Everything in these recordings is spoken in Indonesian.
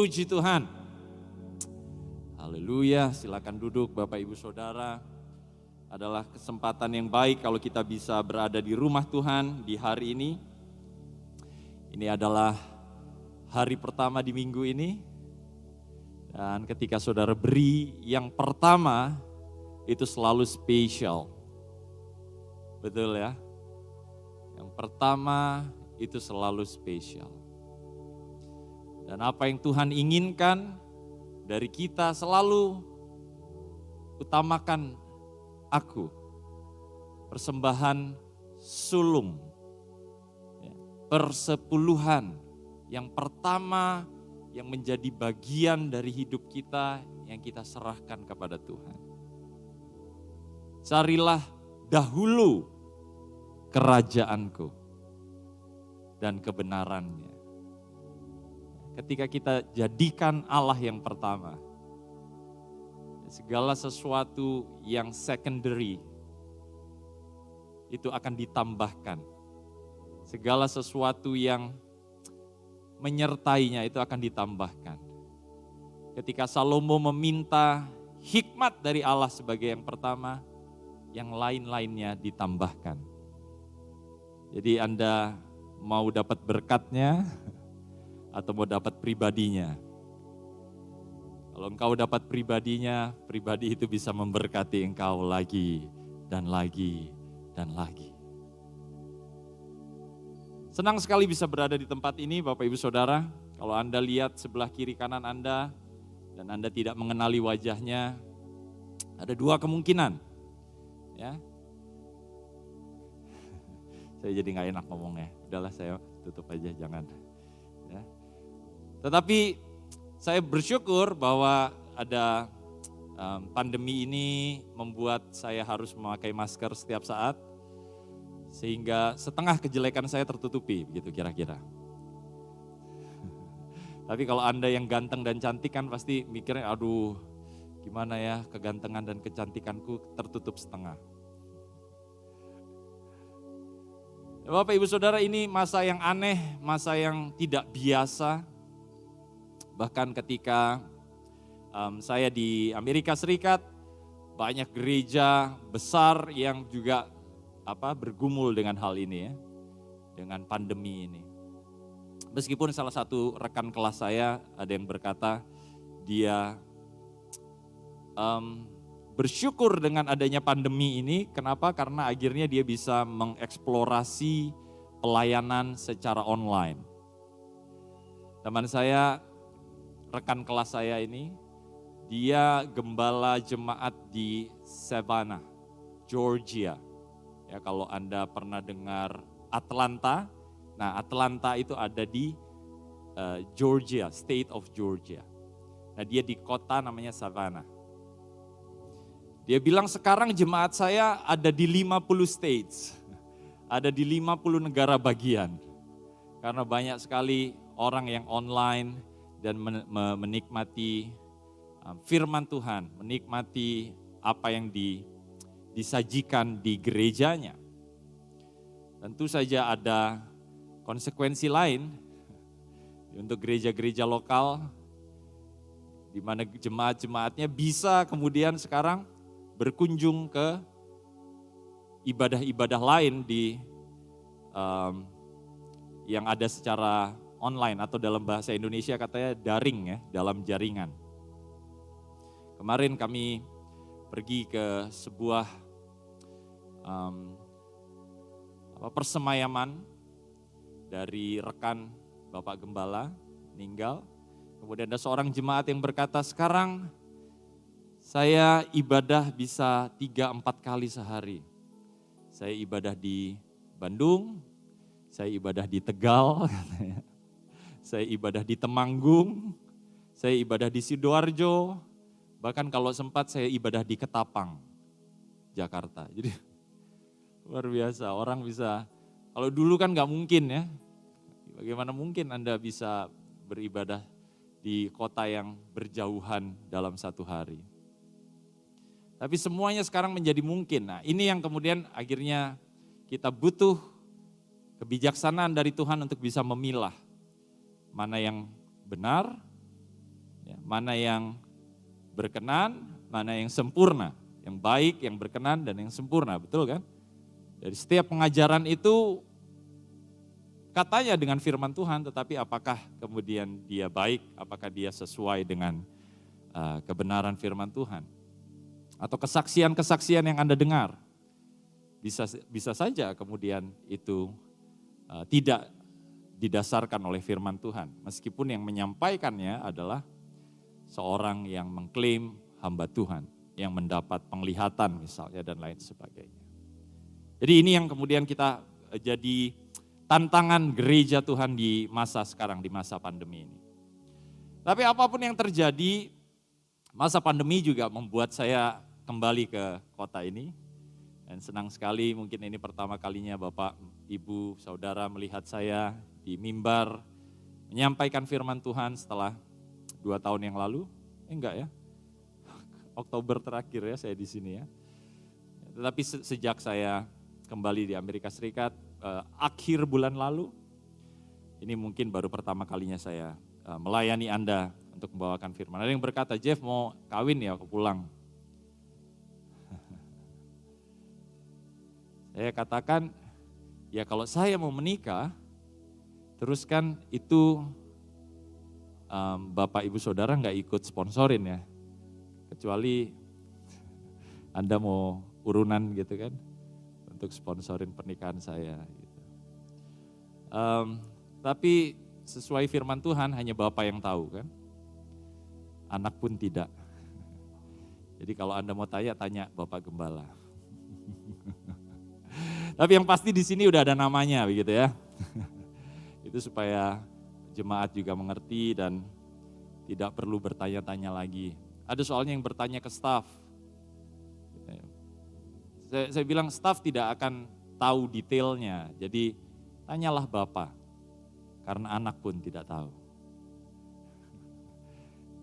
Puji Tuhan. Haleluya, silakan duduk Bapak Ibu Saudara. Adalah kesempatan yang baik kalau kita bisa berada di rumah Tuhan di hari ini. Ini adalah hari pertama di minggu ini. Dan ketika saudara beri yang pertama, itu selalu spesial. Betul ya? Yang pertama itu selalu spesial. Dan apa yang Tuhan inginkan dari kita selalu utamakan aku. Persembahan sulung. Persepuluhan. Yang pertama yang menjadi bagian dari hidup kita yang kita serahkan kepada Tuhan. Carilah dahulu kerajaanku dan kebenarannya. Ketika kita jadikan Allah yang pertama, segala sesuatu yang secondary itu akan ditambahkan. Segala sesuatu yang menyertainya itu akan ditambahkan. Ketika Salomo meminta hikmat dari Allah sebagai yang pertama, yang lain-lainnya ditambahkan. Jadi Anda mau dapat berkatnya atau mau dapat pribadinya? Kalau engkau dapat pribadinya, pribadi itu bisa memberkati engkau lagi dan lagi dan lagi. Senang sekali bisa berada di tempat ini Bapak Ibu Saudara. Kalau Anda lihat sebelah kiri kanan Anda dan Anda tidak mengenali wajahnya, ada dua kemungkinan. Ya. Saya jadi gak enak ngomongnya. Udahlah saya tutup aja, jangan. Ya. Tetapi saya bersyukur bahwa ada pandemi ini membuat saya harus memakai masker setiap saat. Sehingga setengah kejelekan saya tertutupi, begitu kira-kira. Tapi kalau Anda yang ganteng dan cantik kan pasti mikirnya, aduh gimana ya kegantengan dan kecantikanku tertutup setengah. Bapak Ibu Saudara, ini masa yang aneh, masa yang tidak biasa. Bahkan ketika saya di Amerika Serikat, banyak gereja besar yang juga bergumul dengan hal ini ya, dengan pandemi ini. Meskipun salah satu rekan kelas saya ada yang berkata dia bersyukur dengan adanya pandemi ini. Kenapa? Karena akhirnya dia bisa mengeksplorasi pelayanan secara online. Teman saya, rekan kelas saya ini, dia gembala jemaat di Savannah, Georgia. Ya, kalau Anda pernah dengar Atlanta, nah Atlanta itu ada di Georgia, State of Georgia. Nah dia di kota namanya Savannah. Dia bilang sekarang jemaat saya ada di 50 states, ada di 50 negara bagian. Karena banyak sekali orang yang online dan menikmati firman Tuhan, menikmati apa yang disajikan di gerejanya. Tentu saja ada konsekuensi lain untuk gereja-gereja lokal di mana jemaat-jemaatnya bisa kemudian sekarang berkunjung ke ibadah-ibadah lain yang ada secara online atau dalam bahasa Indonesia katanya daring ya, dalam jaringan. Kemarin kami pergi ke sebuah persemayaman dari rekan Bapak Gembala meninggal. Kemudian ada seorang jemaat yang berkata, sekarang saya ibadah bisa 3-4 kali sehari. Saya ibadah di Bandung, saya ibadah di Tegal, saya ibadah di Temanggung, saya ibadah di Sidoarjo, bahkan kalau sempat saya ibadah di Ketapang, Jakarta. Jadi luar biasa, orang bisa, kalau dulu kan gak mungkin ya, bagaimana mungkin Anda bisa beribadah di kota yang berjauhan dalam satu hari. Tapi semuanya sekarang menjadi mungkin. Nah ini yang kemudian akhirnya kita butuh kebijaksanaan dari Tuhan untuk bisa memilah mana yang benar, mana yang berkenan, mana yang sempurna. Yang baik, yang berkenan, dan yang sempurna, betul kan? Dari setiap pengajaran itu katanya dengan firman Tuhan, tetapi apakah kemudian dia baik, apakah dia sesuai dengan kebenaran firman Tuhan? Atau kesaksian-kesaksian yang Anda dengar, bisa saja kemudian itu tidak didasarkan oleh firman Tuhan. Meskipun yang menyampaikannya adalah seorang yang mengklaim hamba Tuhan, yang mendapat penglihatan misalnya dan lain sebagainya. Jadi ini yang kemudian kita jadi tantangan gereja Tuhan di masa sekarang, di masa pandemi ini. Tapi apapun yang terjadi, masa pandemi juga membuat saya kembali ke kota ini. Dan senang sekali mungkin ini pertama kalinya Bapak, Ibu, Saudara melihat saya di mimbar menyampaikan firman Tuhan setelah 2 tahun yang lalu. Enggak ya, Oktober terakhir ya saya di sini ya. Tetapi sejak saya kembali di Amerika Serikat, akhir bulan lalu, ini mungkin baru pertama kalinya saya melayani Anda untuk membawakan firman. Ada yang berkata, Jeff mau kawin ya, aku pulang. Saya katakan, ya kalau saya mau menikah, terus kan itu Bapak Ibu Saudara nggak ikut sponsorin ya. Kecuali Anda mau urunan gitu kan, untuk sponsorin pernikahan saya. Gitu. Tapi sesuai firman Tuhan hanya Bapak yang tahu kan, anak pun tidak. Jadi kalau Anda mau tanya Bapak Gembala. Tapi yang pasti di sini udah ada namanya begitu ya. Itu supaya jemaat juga mengerti dan tidak perlu bertanya-tanya lagi. Ada soalnya yang bertanya ke staf. Saya bilang staf tidak akan tahu detailnya, jadi tanyalah Bapak, karena anak pun tidak tahu.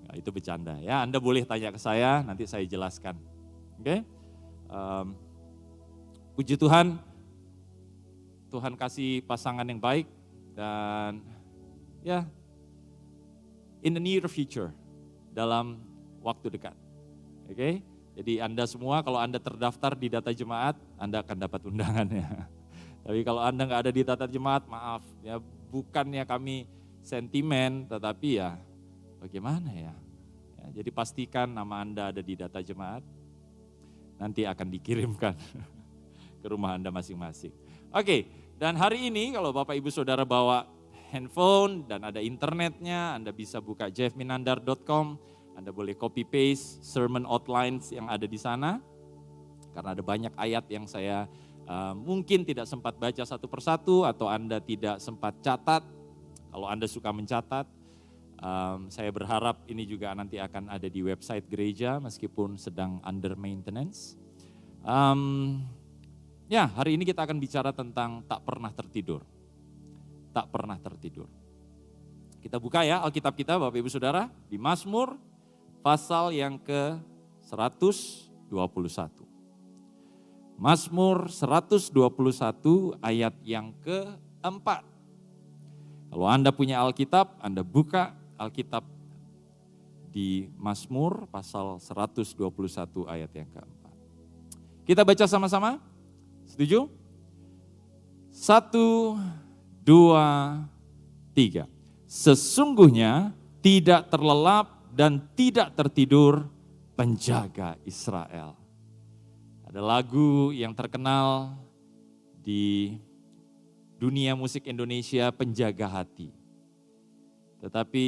Nah, itu bercanda ya, Anda boleh tanya ke saya, nanti saya jelaskan. Oke? Puji Tuhan, Tuhan kasih pasangan yang baik dan ya in the near future, dalam waktu dekat. Oke? Jadi Anda semua kalau Anda terdaftar di data jemaat, Anda akan dapat undangannya. Tapi kalau Anda nggak ada di data jemaat, maaf ya, bukannya kami sentimen, tetapi ya bagaimana ya. Jadi pastikan nama Anda ada di data jemaat, nanti akan dikirimkan ke rumah Anda masing-masing. Oke, dan hari ini kalau Bapak Ibu Saudara bawa handphone dan ada internetnya, Anda bisa buka jeffminandar.com, Anda boleh copy paste sermon outlines yang ada di sana, karena ada banyak ayat yang saya mungkin tidak sempat baca satu persatu atau Anda tidak sempat catat. Kalau Anda suka mencatat, saya berharap ini juga nanti akan ada di website gereja meskipun sedang under maintenance. Ya, hari ini kita akan bicara tentang tak pernah tertidur. Tak pernah tertidur. Kita buka ya Alkitab kita Bapak Ibu Saudara di Mazmur pasal yang ke-121. Mazmur 121 ayat yang ke-4. Kalau Anda punya Alkitab, Anda buka Alkitab di Mazmur pasal 121 ayat yang ke-4. Kita baca sama-sama? Setuju? 1, 2, 3. Sesungguhnya tidak terlelap dan tidak tertidur penjaga Israel. Ada lagu yang terkenal di dunia musik Indonesia, Penjaga Hati. Tetapi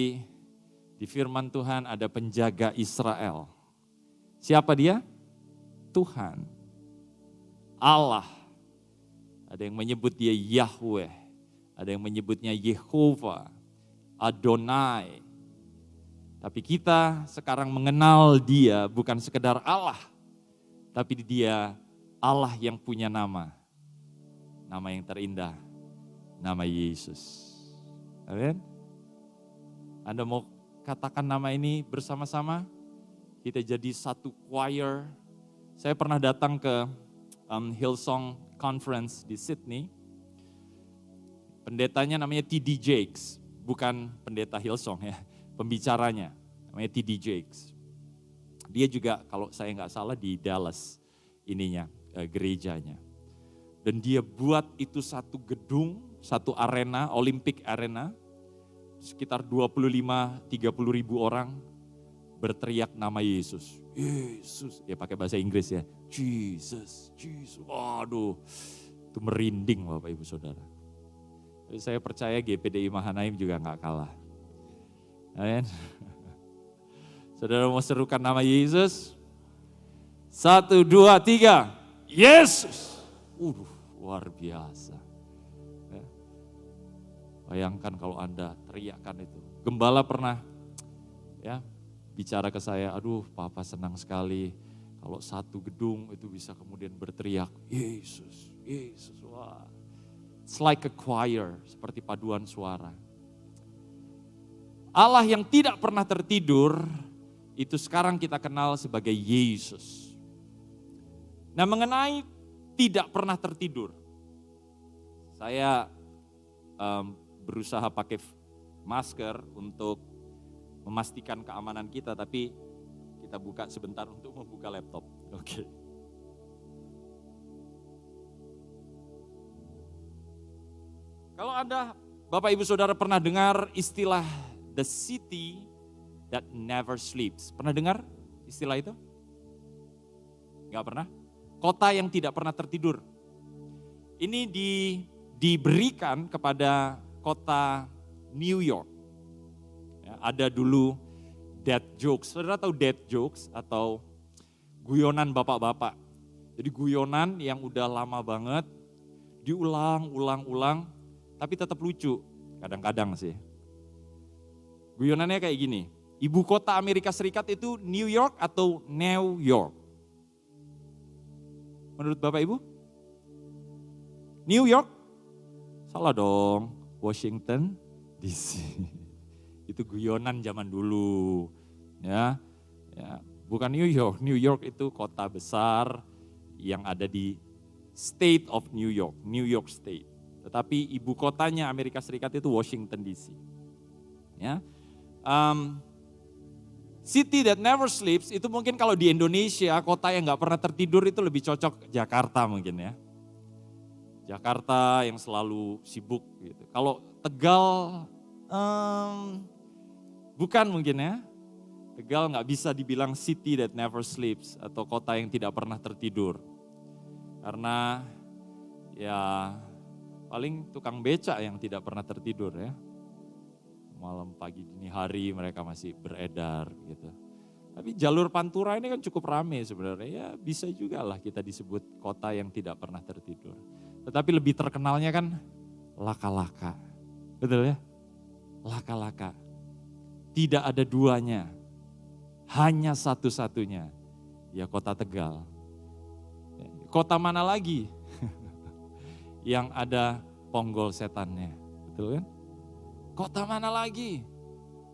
di firman Tuhan ada penjaga Israel. Siapa dia? Tuhan. Allah. Ada yang menyebut dia Yahweh. Ada yang menyebutnya Yehova. Adonai. Tapi kita sekarang mengenal dia bukan sekedar Allah, tapi dia Allah yang punya nama. Nama yang terindah, nama Yesus. Amin. Anda mau katakan nama ini bersama-sama? Kita jadi satu choir. Saya pernah datang ke Hillsong Conference di Sydney. Pendetanya namanya T.D. Jakes, bukan pendeta Hillsong ya. Pembicaranya, namanya T.D. Jakes. Dia juga kalau saya nggak salah di Dallas gerejanya. Dan dia buat itu satu gedung, satu arena, Olympic Arena, sekitar 25-30 ribu orang berteriak nama Yesus. Yesus, dia pakai bahasa Inggris ya, Jesus, Jesus. Waduh, itu merinding Bapak Ibu Saudara. Jadi saya percaya GPDI Mahanaim juga nggak kalah. Amin. Saudara mau serukan nama Yesus? 1, 2, 3. Yesus. Luar biasa. Ya. Bayangkan kalau Anda teriakkan itu. Gembala pernah ya bicara ke saya, aduh Papa senang sekali kalau satu gedung itu bisa kemudian berteriak, Yesus, Yesus. Wah. It's like a choir, seperti paduan suara. Allah yang tidak pernah tertidur, itu sekarang kita kenal sebagai Yesus. Nah, mengenai tidak pernah tertidur, saya berusaha pakai masker untuk memastikan keamanan kita, tapi kita buka sebentar untuk membuka laptop. Oke. Kalau Anda, Bapak Ibu Saudara pernah dengar istilah the city that never sleeps. Pernah dengar istilah itu? Enggak pernah? Kota yang tidak pernah tertidur. Ini diberikan kepada kota New York. Ya, ada dulu dad jokes. Saudara tahu dad jokes atau guyonan bapak-bapak. Jadi guyonan yang udah lama banget, diulang, tapi tetap lucu. Kadang-kadang sih. Guyonannya kayak gini. Ibu kota Amerika Serikat itu New York atau New York? Menurut Bapak Ibu? New York? Salah dong, Washington DC. Itu guyonan zaman dulu. Ya, bukan New York. New York itu kota besar yang ada di State of New York State. Tetapi ibu kotanya Amerika Serikat itu Washington DC. Ya. City that never sleeps itu mungkin kalau di Indonesia kota yang gak pernah tertidur itu lebih cocok Jakarta mungkin ya. Jakarta yang selalu sibuk gitu. Kalau Tegal bukan mungkin ya. Tegal gak bisa dibilang city that never sleeps atau kota yang tidak pernah tertidur. Karena ya paling tukang beca yang tidak pernah tertidur ya. Malam, pagi, dini hari mereka masih beredar gitu. Tapi jalur Pantura ini kan cukup ramai sebenarnya. Ya bisa juga lah kita disebut kota yang tidak pernah tertidur. Tetapi lebih terkenalnya kan laka-laka. Betul ya? Laka-laka. Tidak ada duanya. Hanya satu-satunya. Ya kota Tegal. Kota mana lagi yang ada ponggol setannya? Betul kan? Kota mana lagi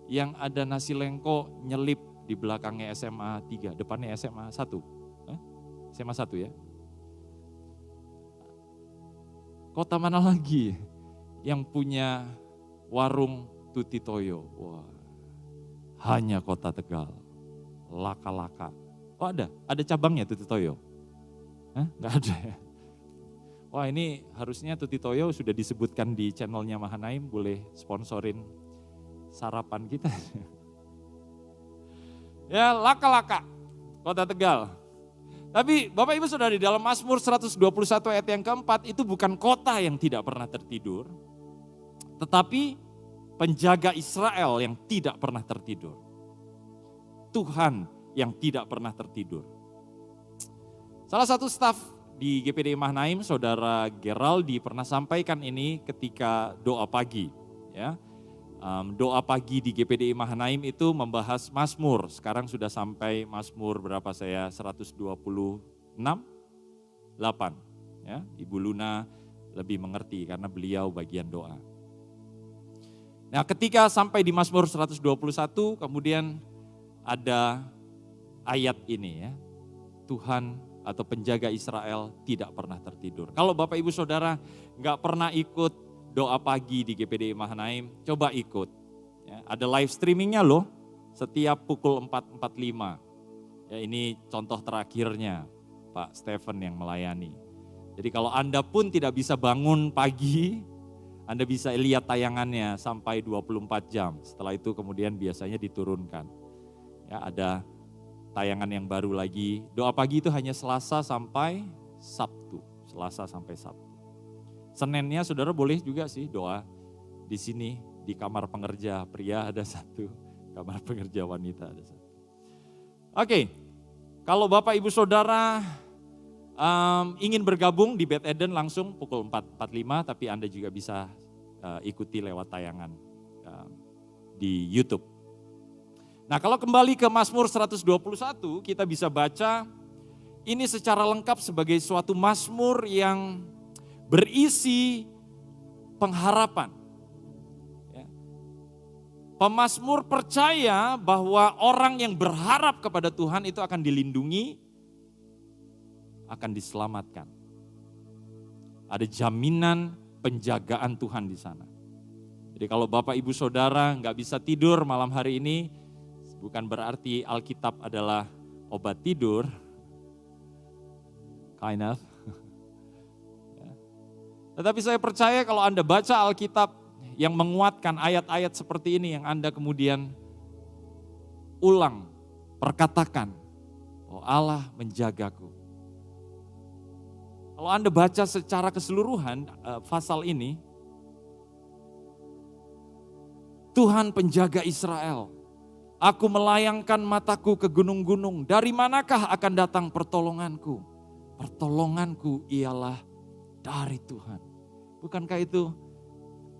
yang ada nasi lengko nyelip di belakangnya SMA 3, depannya SMA 1? SMA 1 ya. Kota mana lagi yang punya warung Tuti Toyo? Wah, hanya kota Tegal. Laka-laka. Oh ada cabangnya Tuti Toyo? Nggak ada ya. Wah ini harusnya Tuti Toyo sudah disebutkan di channelnya Mahanaim, boleh sponsorin sarapan kita. Ya laka-laka, kota Tegal. Tapi Bapak Ibu Saudara di dalam Mazmur 121 ayat yang keempat itu bukan kota yang tidak pernah tertidur. Tetapi penjaga Israel yang tidak pernah tertidur. Tuhan yang tidak pernah tertidur. Salah satu staf di GPDI Mahanaim, Saudara Geraldi pernah sampaikan ini ketika doa pagi. Ya. Doa pagi di GPDI Mahanaim itu membahas Mazmur. Sekarang sudah sampai Mazmur berapa saya? 126? 8. Ya, Ibu Luna lebih mengerti karena beliau bagian doa. Nah ketika sampai di Mazmur 121 kemudian ada ayat ini ya. Tuhan atau penjaga Israel tidak pernah tertidur. Kalau Bapak Ibu Saudara nggak pernah ikut doa pagi di GPDI Mahanaim, coba ikut. Ya, ada live streamingnya loh, setiap pukul 4.45. Ya, ini contoh terakhirnya Pak Stephen yang melayani. Jadi kalau Anda pun tidak bisa bangun pagi, Anda bisa lihat tayangannya sampai 24 jam. Setelah itu kemudian biasanya diturunkan. Ya, ada tayangan yang baru lagi. Doa pagi itu hanya Selasa sampai Sabtu. Selasa sampai Sabtu. Seninnya saudara boleh juga sih doa di sini, di kamar pengerja pria ada satu, kamar pengerja wanita ada satu. Oke, kalau Bapak Ibu Saudara ingin bergabung di Beth Eden langsung pukul 4.45, tapi Anda juga bisa ikuti lewat tayangan di YouTube. Nah, kalau kembali ke Mazmur 121, kita bisa baca ini secara lengkap sebagai suatu mazmur yang berisi pengharapan. Ya. Pemazmur percaya bahwa orang yang berharap kepada Tuhan itu akan dilindungi, akan diselamatkan. Ada jaminan penjagaan Tuhan di sana. Jadi kalau Bapak Ibu Saudara nggak bisa tidur malam hari ini, bukan berarti Alkitab adalah obat tidur, kind of. Tetapi saya percaya kalau Anda baca Alkitab yang menguatkan ayat-ayat seperti ini yang Anda kemudian ulang, perkatakan, oh Allah menjagaku. Kalau Anda baca secara keseluruhan pasal ini, Tuhan penjaga Israel. Aku melayangkan mataku ke gunung-gunung, dari manakah akan datang pertolonganku? Pertolonganku ialah dari Tuhan. Bukankah itu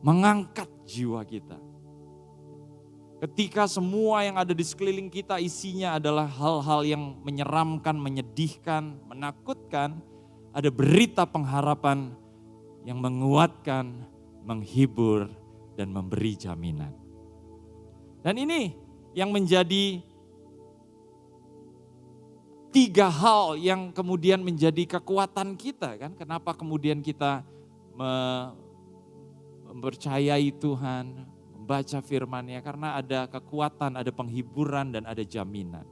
mengangkat jiwa kita? Ketika semua yang ada di sekeliling kita isinya adalah hal-hal yang menyeramkan, menyedihkan, menakutkan, ada berita pengharapan yang menguatkan, menghibur, dan memberi jaminan. Dan ini yang menjadi 3 hal yang kemudian menjadi kekuatan kita kan. Kenapa kemudian kita mempercayai Tuhan, membaca firman-Nya, karena ada kekuatan, ada penghiburan dan ada jaminan.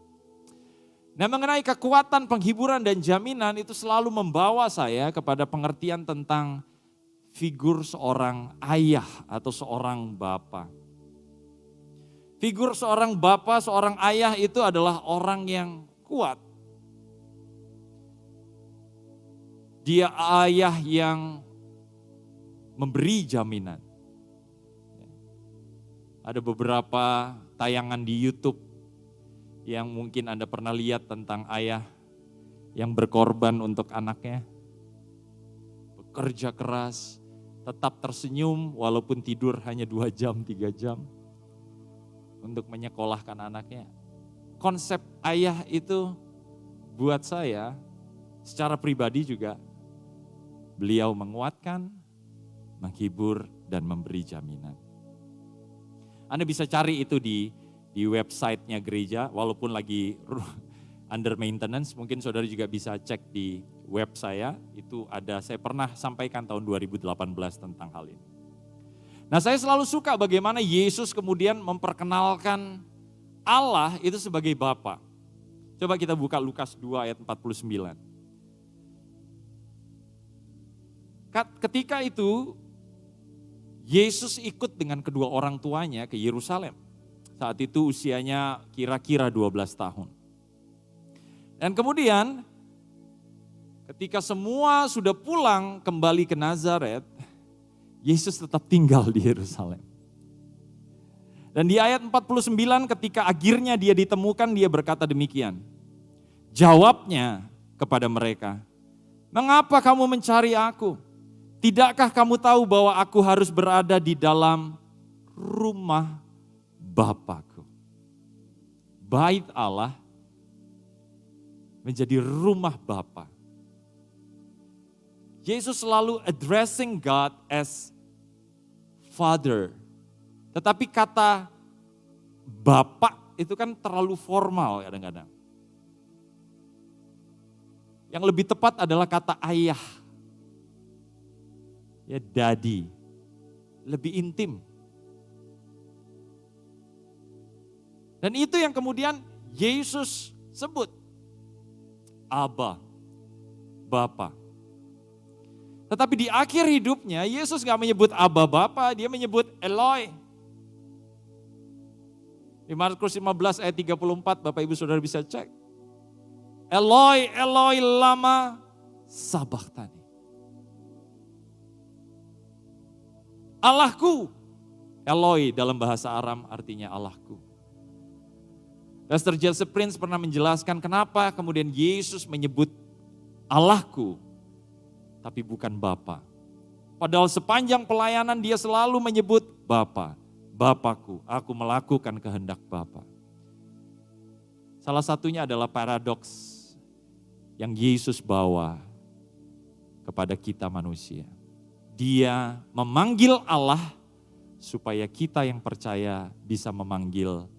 Nah, mengenai kekuatan, penghiburan dan jaminan itu selalu membawa saya kepada pengertian tentang figur seorang ayah atau seorang bapa. Figur seorang bapa, seorang ayah itu adalah orang yang kuat. Dia ayah yang memberi jaminan. Ada beberapa tayangan di YouTube yang mungkin Anda pernah lihat tentang ayah yang berkorban untuk anaknya. Bekerja keras, tetap tersenyum walaupun tidur hanya 2 jam, 3 jam. Untuk menyekolahkan anaknya. Konsep ayah itu buat saya secara pribadi juga beliau menguatkan, menghibur, dan memberi jaminan. Anda bisa cari itu di website-nya gereja, walaupun lagi under maintenance, mungkin saudara juga bisa cek di web saya, itu ada, saya pernah sampaikan tahun 2018 tentang hal ini. Nah, saya selalu suka bagaimana Yesus kemudian memperkenalkan Allah itu sebagai Bapa. Coba kita buka Lukas 2 ayat 49. Ketika itu, Yesus ikut dengan kedua orang tuanya ke Yerusalem. Saat itu usianya kira-kira 12 tahun. Dan kemudian ketika semua sudah pulang kembali ke Nazaret, Yesus tetap tinggal di Yerusalem. Dan di ayat 49 ketika akhirnya dia ditemukan, dia berkata demikian. Jawabnya kepada mereka, "Mengapa kamu mencari aku? Tidakkah kamu tahu bahwa aku harus berada di dalam rumah Bapakku?" Bait Allah menjadi rumah Bapa. Yesus selalu addressing God as Father. Tetapi kata Bapak itu kan terlalu formal kadang-kadang. Yang lebih tepat adalah kata ayah. Ya, daddy. Lebih intim. Dan itu yang kemudian Yesus sebut. Abba, Bapa. Tetapi di akhir hidupnya Yesus gak menyebut Abba Bapa, dia menyebut Eloi. Di Markus 15 ayat 34 Bapak Ibu Saudara bisa cek. Eloi, Eloi lama sabachthani. Allahku. Eloi dalam bahasa Aram artinya Allahku. Pastor Jesse Prince pernah menjelaskan kenapa kemudian Yesus menyebut Allahku, tapi bukan Bapa. Padahal sepanjang pelayanan dia selalu menyebut Bapa, Bapakku, aku melakukan kehendak Bapa. Salah satunya adalah paradoks yang Yesus bawa kepada kita manusia. Dia memanggil Allah supaya kita yang percaya bisa memanggil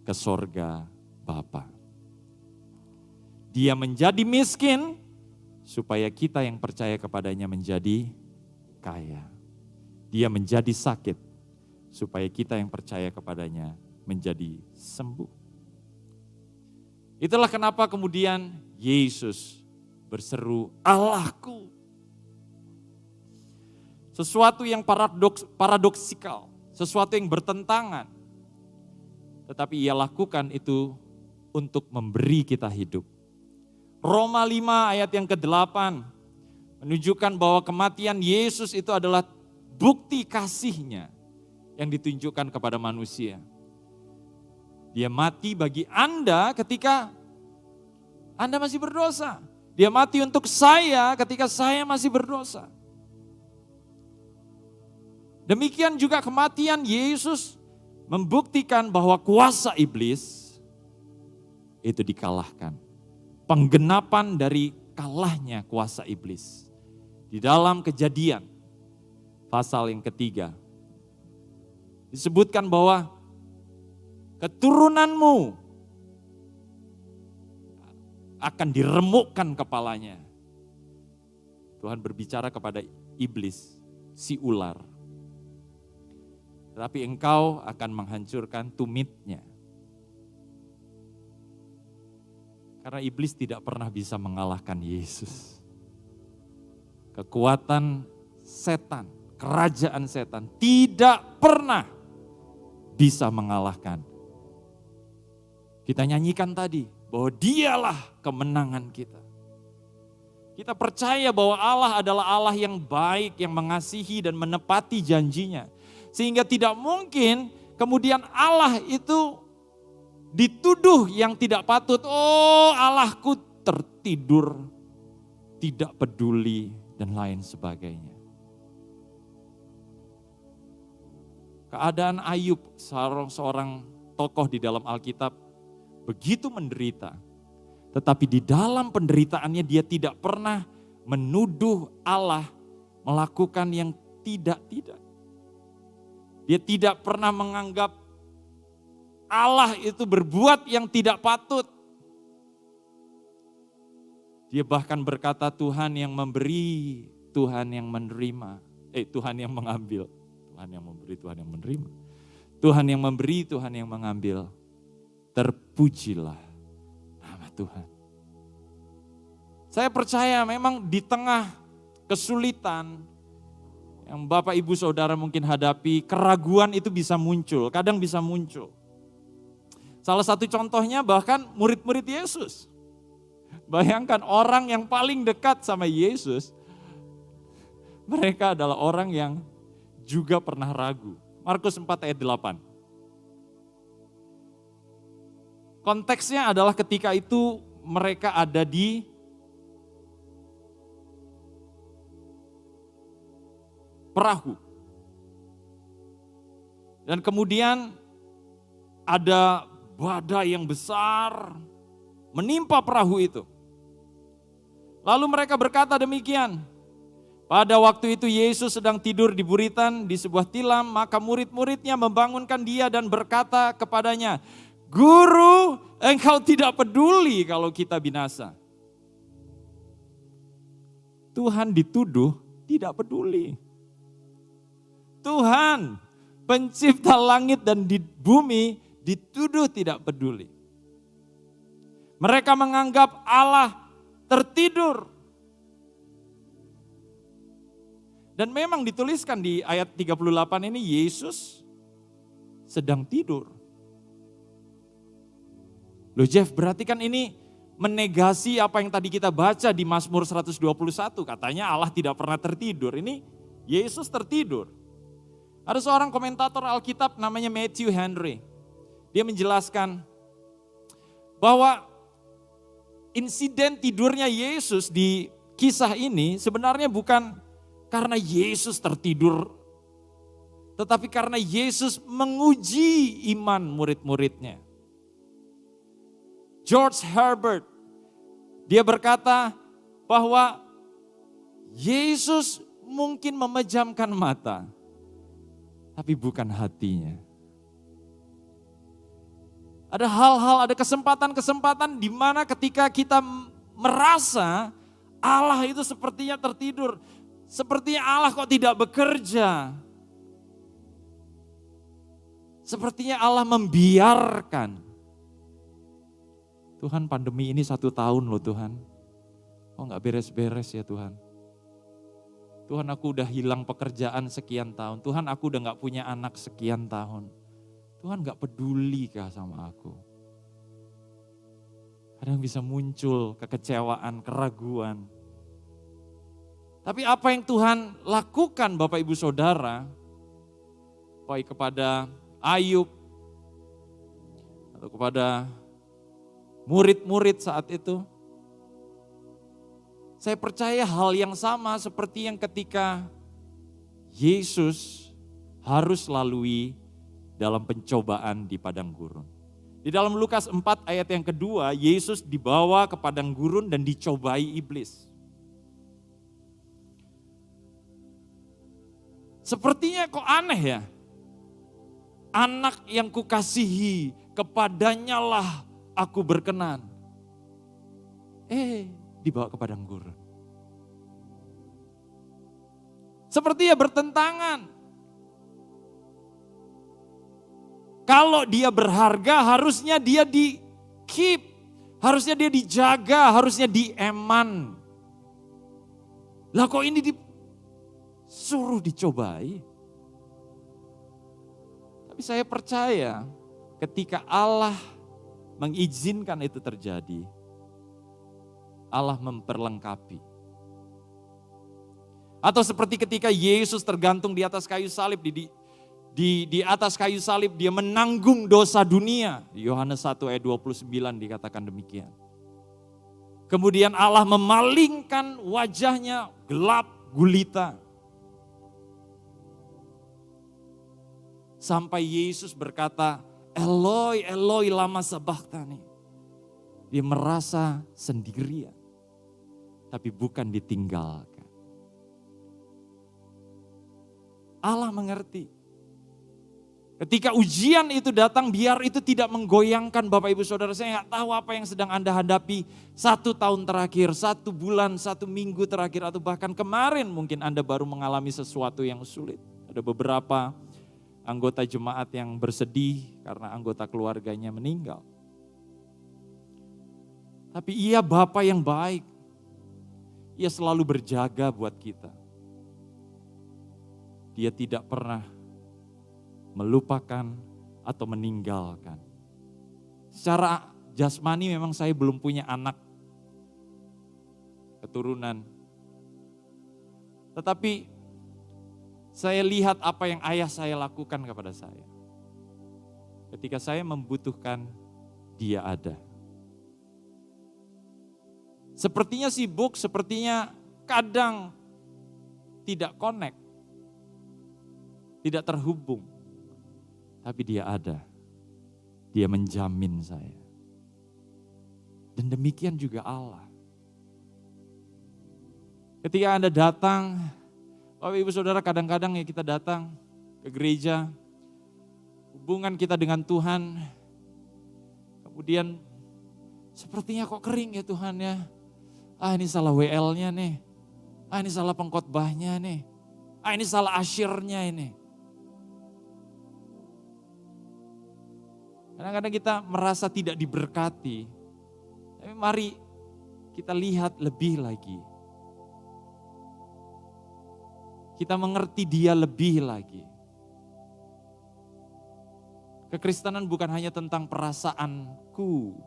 ke sorga Bapa. Dia menjadi miskin supaya kita yang percaya kepadanya menjadi kaya. Dia menjadi sakit supaya kita yang percaya kepadanya menjadi sembuh. Itulah kenapa kemudian Yesus berseru, Allahku. Sesuatu yang paradoksikal, sesuatu yang bertentangan. Tetapi ia lakukan itu untuk memberi kita hidup. Roma 5 ayat yang ke-8 menunjukkan bahwa kematian Yesus itu adalah bukti kasihnya yang ditunjukkan kepada manusia. Dia mati bagi Anda ketika Anda masih berdosa. Dia mati untuk saya ketika saya masih berdosa. Demikian juga kematian Yesus membuktikan bahwa kuasa iblis itu dikalahkan. Penggenapan dari kalahnya kuasa iblis. Di dalam Kejadian pasal yang ketiga disebutkan bahwa keturunanmu akan diremukkan kepalanya. Tuhan berbicara kepada iblis, si ular. Tetapi engkau akan menghancurkan tumitnya. Karena iblis tidak pernah bisa mengalahkan Yesus. Kekuatan setan, kerajaan setan tidak pernah bisa mengalahkan. Kita nyanyikan tadi bahwa dialah kemenangan kita. Kita percaya bahwa Allah adalah Allah yang baik, yang mengasihi dan menepati janjinya. Sehingga tidak mungkin kemudian Allah itu dituduh yang tidak patut. Oh, Allahku tertidur, tidak peduli dan lain sebagainya. Keadaan Ayub, seorang tokoh di dalam Alkitab, begitu menderita. Tetapi di dalam penderitaannya dia tidak pernah menuduh Allah melakukan yang tidak-tidak. Dia tidak pernah menganggap Allah itu berbuat yang tidak patut. Dia bahkan berkata Tuhan yang memberi, Tuhan yang menerima. Tuhan yang mengambil. Tuhan yang memberi, Tuhan yang menerima. Tuhan yang memberi, Tuhan yang mengambil. Terpujilah nama Tuhan. Saya percaya memang di tengah kesulitan yang Bapak Ibu Saudara mungkin hadapi, keraguan itu bisa muncul, kadang bisa muncul. Salah satu contohnya bahkan murid-murid Yesus. Bayangkan orang yang paling dekat sama Yesus, mereka adalah orang yang juga pernah ragu. Markus 4 ayat 8. Konteksnya adalah ketika itu mereka ada di perahu. Dan kemudian ada badai yang besar menimpa perahu itu. Lalu mereka berkata demikian, pada waktu itu Yesus sedang tidur di buritan di sebuah tilam, maka murid-muridnya membangunkan dia dan berkata kepadanya, Guru, engkau tidak peduli kalau kita binasa. Tuhan dituduh tidak peduli. Tuhan pencipta langit dan di bumi dituduh tidak peduli. Mereka menganggap Allah tertidur. Dan memang dituliskan di ayat 38 ini Yesus sedang tidur. Loh Jeff, berarti kan ini menegasi apa yang tadi kita baca di Mazmur 121. Katanya Allah tidak pernah tertidur. Ini Yesus tertidur. Ada seorang komentator Alkitab namanya Matthew Henry. Dia menjelaskan bahwa insiden tidurnya Yesus di kisah ini sebenarnya bukan karena Yesus tertidur, tetapi karena Yesus menguji iman murid-muridnya. George Herbert, dia berkata bahwa Yesus mungkin memejamkan mata, tapi bukan hatinya. Ada hal-hal, ada kesempatan-kesempatan di mana ketika kita merasa Allah itu sepertinya tertidur, sepertinya Allah kok tidak bekerja. Sepertinya Allah membiarkan. Tuhan, pandemi ini 1 tahun loh Tuhan. Oh gak beres-beres ya Tuhan. Tuhan, aku udah hilang pekerjaan sekian tahun. Tuhan, aku udah gak punya anak sekian tahun. Tuhan gak peduli kah sama aku? Kadang bisa muncul kekecewaan, keraguan. Tapi apa yang Tuhan lakukan Bapak Ibu Saudara, baik kepada Ayub, atau kepada murid-murid saat itu, saya percaya hal yang sama seperti yang ketika Yesus harus lalui dalam pencobaan di padang gurun. Di dalam Lukas 4 ayat yang kedua, Yesus dibawa ke padang gurun dan dicobai iblis. Sepertinya kok aneh ya? Anak yang kukasihi, kepadanya lah aku berkenan. Dibawa ke padang gurun. Sepertinya bertentangan. Kalau dia berharga harusnya dia di keep, harusnya dia dijaga, harusnya dieman. Lah kok ini disuruh dicobai? Tapi saya percaya ketika Allah mengizinkan itu terjadi, Allah memperlengkapi. Atau seperti ketika Yesus tergantung di atas kayu salib, di atas kayu salib dia menanggung dosa dunia. Di Yohanes 1 ayat 29 dikatakan demikian. Kemudian Allah memalingkan wajahnya gelap gulita. Sampai Yesus berkata, Eloi, Eloi lama sabachthani. Dia merasa sendirian, tapi bukan ditinggalkan. Allah mengerti. Ketika ujian itu datang, biar itu tidak menggoyangkan Bapak Ibu Saudara. Saya nggak tahu apa yang sedang Anda hadapi 1 tahun terakhir, 1 bulan, 1 minggu terakhir, atau bahkan kemarin mungkin Anda baru mengalami sesuatu yang sulit. Ada beberapa anggota jemaat yang bersedih karena anggota keluarganya meninggal. Tapi ia Bapa yang baik. Ia selalu berjaga buat kita. Dia tidak pernah melupakan atau meninggalkan. Secara jasmani memang saya belum punya anak keturunan. Tetapi saya lihat apa yang ayah saya lakukan kepada saya. Ketika saya membutuhkan, dia ada. Sepertinya sibuk, sepertinya kadang tidak connect, tidak terhubung. Tapi dia ada, dia menjamin saya. Dan demikian juga Allah. Ketika Anda datang, Bapak Ibu Saudara, kadang-kadang ya kita datang ke gereja, hubungan kita dengan Tuhan, kemudian sepertinya kok kering ya Tuhan ya. Ini salah WL-nya nih, ini salah pengkhotbahnya nih, ini salah asyirnya ini. Kadang-kadang kita merasa tidak diberkati. Tapi mari kita lihat lebih lagi. Kita mengerti Dia lebih lagi. Kekristenan bukan hanya tentang perasaanku,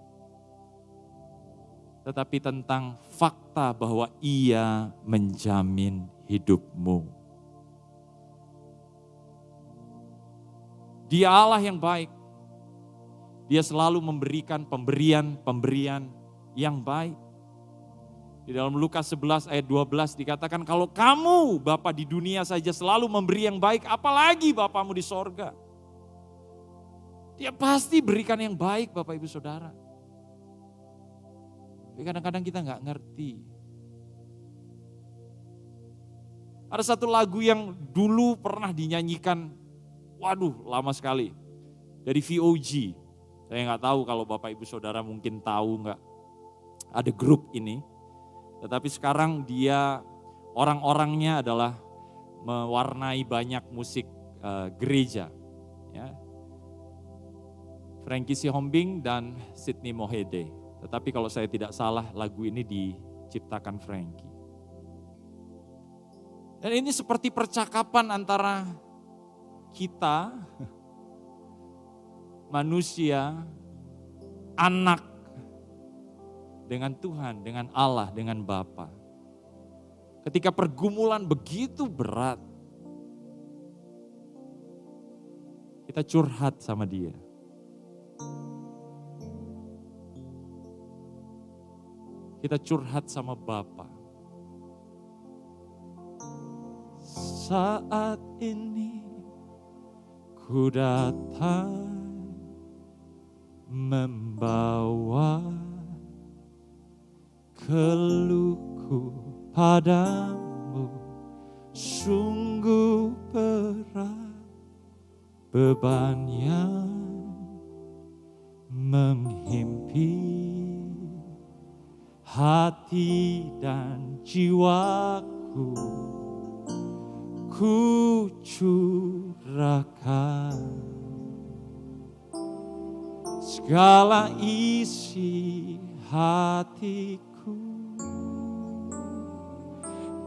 tetapi tentang fakta bahwa Ia menjamin hidupmu. Dia Allah yang baik. Dia selalu memberikan pemberian yang baik. Di dalam Lukas 11 ayat 12 dikatakan, kalau kamu Bapa di dunia saja selalu memberi yang baik, apalagi Bapamu di sorga. Dia pasti berikan yang baik Bapak Ibu Saudara. Tapi kadang-kadang kita nggak ngerti. Ada satu lagu yang dulu pernah dinyanyikan, waduh lama sekali, dari VOG. Saya nggak tahu kalau Bapak Ibu Saudara mungkin tahu nggak, ada grup ini. Tetapi sekarang dia orang-orangnya adalah mewarnai banyak musik gereja. Ya. Frankie Sihombing dan Sidney Mohede. Tetapi kalau saya tidak salah lagu ini diciptakan Frankie. Dan ini seperti percakapan antara kita, manusia, anak, dengan Tuhan, dengan Allah, dengan Bapa. Ketika pergumulan begitu berat, kita curhat sama Dia. Kita curhat sama Bapa. Saat ini ku datang membawa keluhku padamu, sungguh berat beban yang menghimpit hati dan jiwaku, ku curahkan segala isi hatiku.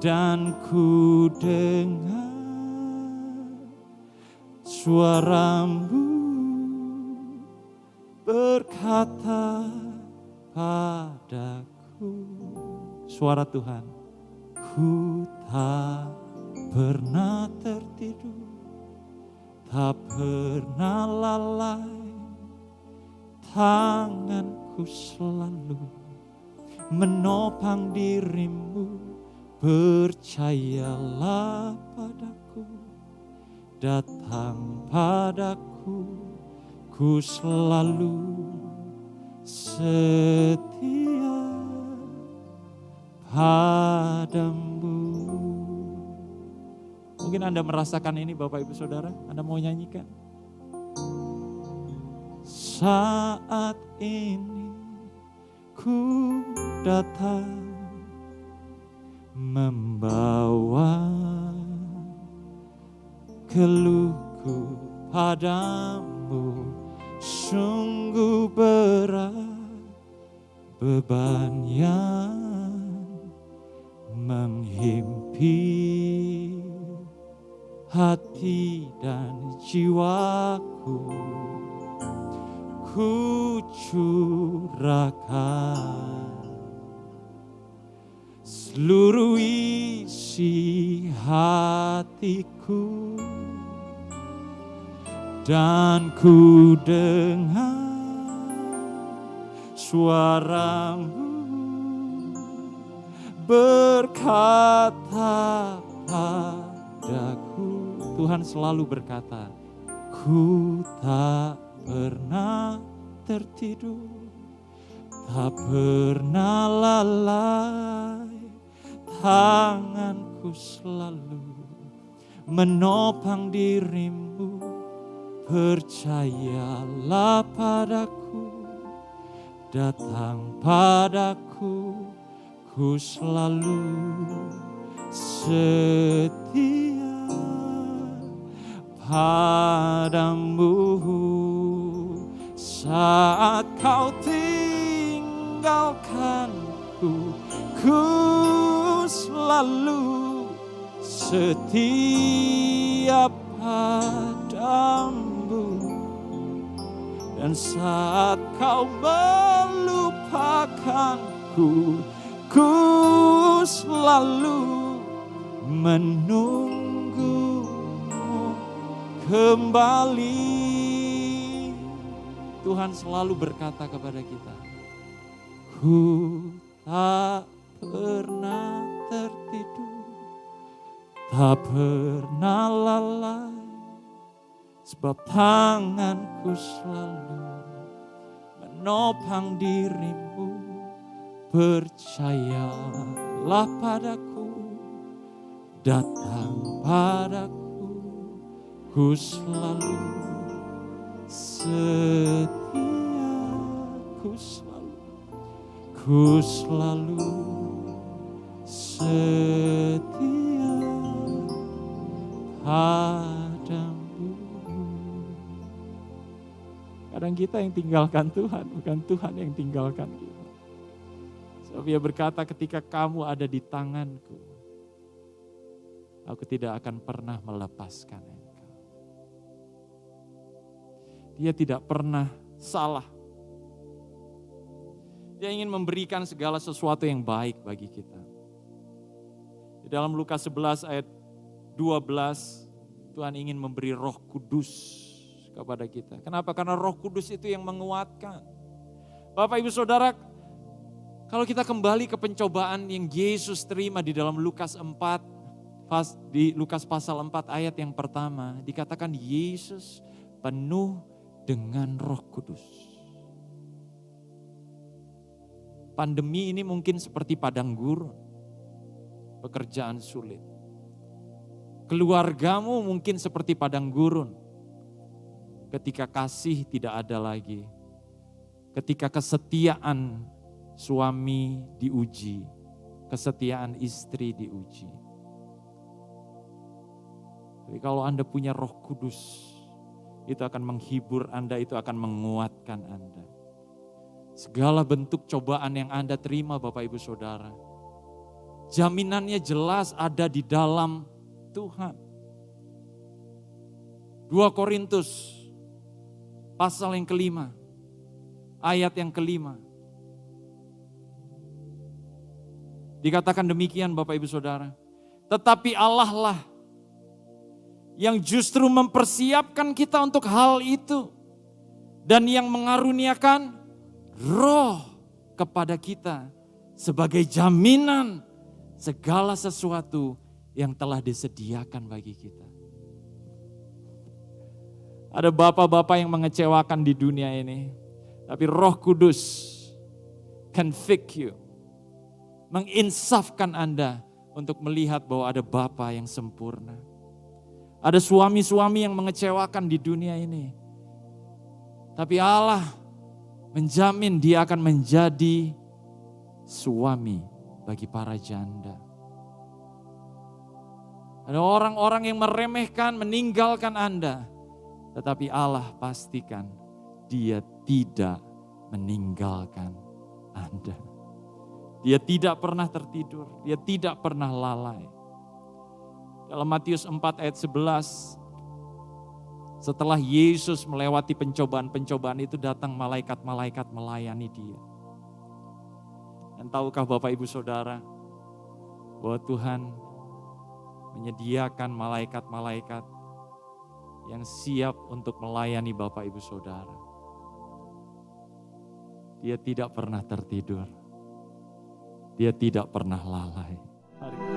Dan ku dengar suaramu berkata padaku, suara Tuhan, ku tak pernah tertidur, tak pernah lalai, tanganku selalu menopang dirimu. Percayalah padaku, datang padaku, ku selalu setia padamu. Mungkin Anda merasakan ini Bapak Ibu Saudara, Anda mau nyanyikan? Saat ini ku datang membawa keluhku padamu, sungguh berat beban yang menghimpit hati dan jiwaku, ku curahkan seluruh isi hatiku, dan ku dengar suaramu berkata padaku. Tuhan selalu berkata, ku tak pernah tertidur, tak pernah lalai, tanganku selalu menopang dirimu. Percayalah padaku, datang padaku, ku selalu setia padamu. setia padamu. Dan saat kau melupakanku, ku selalu menunggumu kembali. Tuhan selalu berkata kepada kita, ku tak pernah tertidur, tak pernah lalai, sebab tanganku selalu menopang dirimu. Percayalah padaku, datang padaku, ku selalu setia, ku selalu setia padamu. Kadang kita yang tinggalkan Tuhan, bukan Tuhan yang tinggalkan kita. Sebab Dia berkata, ketika kamu ada di tanganku, aku tidak akan pernah melepaskan engkau. Dia tidak pernah salah. Dia ingin memberikan segala sesuatu yang baik bagi kita. Di dalam Lukas 11 ayat 12, Tuhan ingin memberi Roh Kudus kepada kita. Kenapa? Karena Roh Kudus itu yang menguatkan. Bapak Ibu Saudara, kalau kita kembali ke pencobaan yang Yesus terima di dalam Lukas 4, di Lukas pasal 4 ayat yang pertama, dikatakan Yesus penuh dengan Roh Kudus. Pandemi ini mungkin seperti padang gurun, pekerjaan sulit. Keluargamu mungkin seperti padang gurun, ketika kasih tidak ada lagi, ketika kesetiaan suami diuji, kesetiaan istri diuji. Tapi kalau Anda punya Roh Kudus, itu akan menghibur Anda, itu akan menguatkan Anda. Segala bentuk cobaan yang Anda terima Bapak Ibu Saudara, jaminannya jelas ada di dalam Tuhan. 2 Korintus pasal yang kelima, ayat yang kelima. Dikatakan demikian Bapak Ibu Saudara. Tetapi Allah lah yang justru mempersiapkan kita untuk hal itu. Dan yang mengaruniakan Roh kepada kita sebagai jaminan segala sesuatu yang telah disediakan bagi kita. Ada bapak-bapak yang mengecewakan di dunia ini. Tapi Roh Kudus convict you, menginsafkan Anda untuk melihat bahwa ada Bapa yang sempurna. Ada suami-suami yang mengecewakan di dunia ini. Tapi Allah menjamin Dia akan menjadi suami bagi para janda. Ada orang-orang yang meremehkan, meninggalkan Anda. Tetapi Allah pastikan Dia tidak meninggalkan Anda. Dia tidak pernah tertidur, Dia tidak pernah lalai. Dalam Matius 4 ayat 11, setelah Yesus melewati pencobaan-pencobaan itu, datang malaikat-malaikat melayani Dia. Dan tahukah Bapak Ibu Saudara, bahwa Tuhan menyediakan malaikat-malaikat yang siap untuk melayani Bapak Ibu Saudara. Dia tidak pernah tertidur. Dia tidak pernah lalai. Mari.